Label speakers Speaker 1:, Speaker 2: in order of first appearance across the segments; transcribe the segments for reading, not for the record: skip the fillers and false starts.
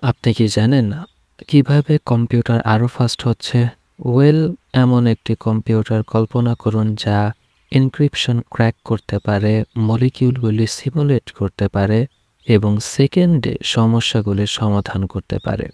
Speaker 1: আপনি কি জানেন কিভাবে কম্পিউটার আরো ফাস্ট হচ্ছে? ওয়েল, এমন একটি কম্পিউটার কল্পনা করুন যা এনক্রিপশন ক্র্যাক করতে পারে, মলিকিউলগুলি সিমুলেট করতে পারে এবং সেকেন্ডে সমস্যাগুলির সমাধান করতে পারে।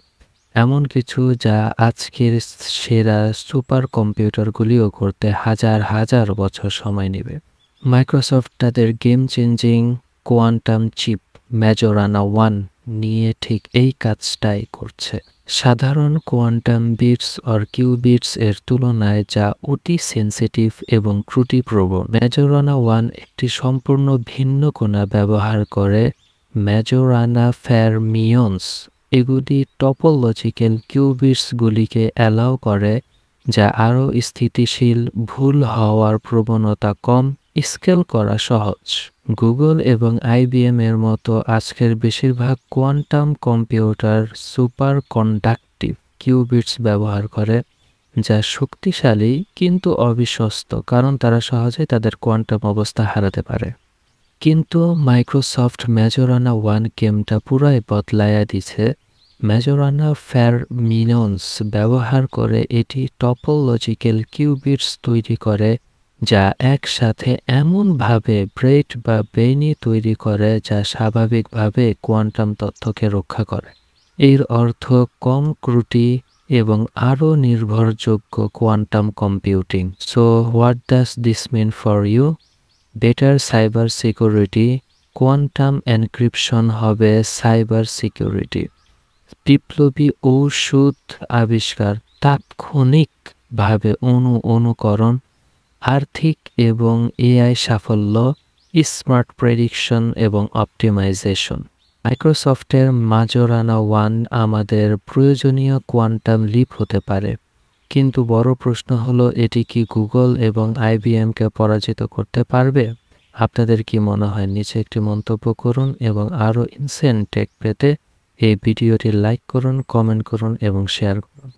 Speaker 1: এমন কিছু যা আজকের সেরা সুপার কম্পিউটারগুলিও করতে হাজার হাজার বছর সময় নেবে। মাইক্রোসফট তাদের game changing quantum chip Majorana 1 নিয়ে ঠিক এই কাজটাই করছে। সাধারণ কোয়ান্টাম বিটস অর কিউবিটস এর তুলনায় যা অতি সেন্সিটিভ এবং ত্রুটিপ্রবণ। ম্যাজোরানা 1 একটি সম্পূর্ণ ভিন্ন কণা ব্যবহার করে, ম্যাজোরানা ফেরমিয়ন্স। এগুলি টপোলজিক্যাল কিউবিটসগুলিকে অ্যালাউ করে, যা আরও স্থিতিশীল, ভুল হওয়ার প্রবণতা কম, স্কেল করা সহজ। গুগল এবং আইবিএম এর মতো আজকের বেশিরভাগ quantum computer super conductive cubits ব্যবহার করে, যা শক্তিশালী কিন্তু অবিশ্বস্ত, কারণ তারা সহজেই তাদের কোয়ান্টাম অবস্থা হারাতে পারে। কিন্তু মাইক্রোসফট ম্যাজোরানা 1 গেমটা পুরাই বদলায়া দিছে। ম্যাজোরানা ফেরমিয়ন্স ব্যবহার করে এটি টপোলজিক্যাল কিউবিটস তৈরি করে, যা একসাথে এমনভাবে ব্রেড বা বেনি তৈরি করে যা স্বাভাবিকভাবে কোয়ান্টাম তথ্যকে রক্ষা করে। এর অর্থ কম ত্রুটি এবং আরও নির্ভরযোগ্য quantum computing. So what does this mean for you? Better cyber security. Quantum encryption হবে সাইবার সিকিউরিটি। বিপ্লবী ঔষধ আবিষ্কার, তাৎক্ষণিকভাবে অনুকরণ, আর্থিক এবং এআই সাফল্য, স্মার্ট প্রেডিকশন এবং অপটিমাইজেশন। মাইক্রোসফটের ম্যাজোরানা 1 আমাদের প্রয়োজনীয় কোয়ান্টাম লিপ হতে পারে, কিন্তু বড় প্রশ্ন হলো এটি কি গুগল এবং আইবিএমকে পরাজিত করতে পারবে? আপনাদের কি মনে হয়? নিচে একটি মন্তব্য করুন এবং আরও ইনসেন টেক পেতে এই ভিডিওটি লাইক করুন, কমেন্ট করুন এবং শেয়ার করুন।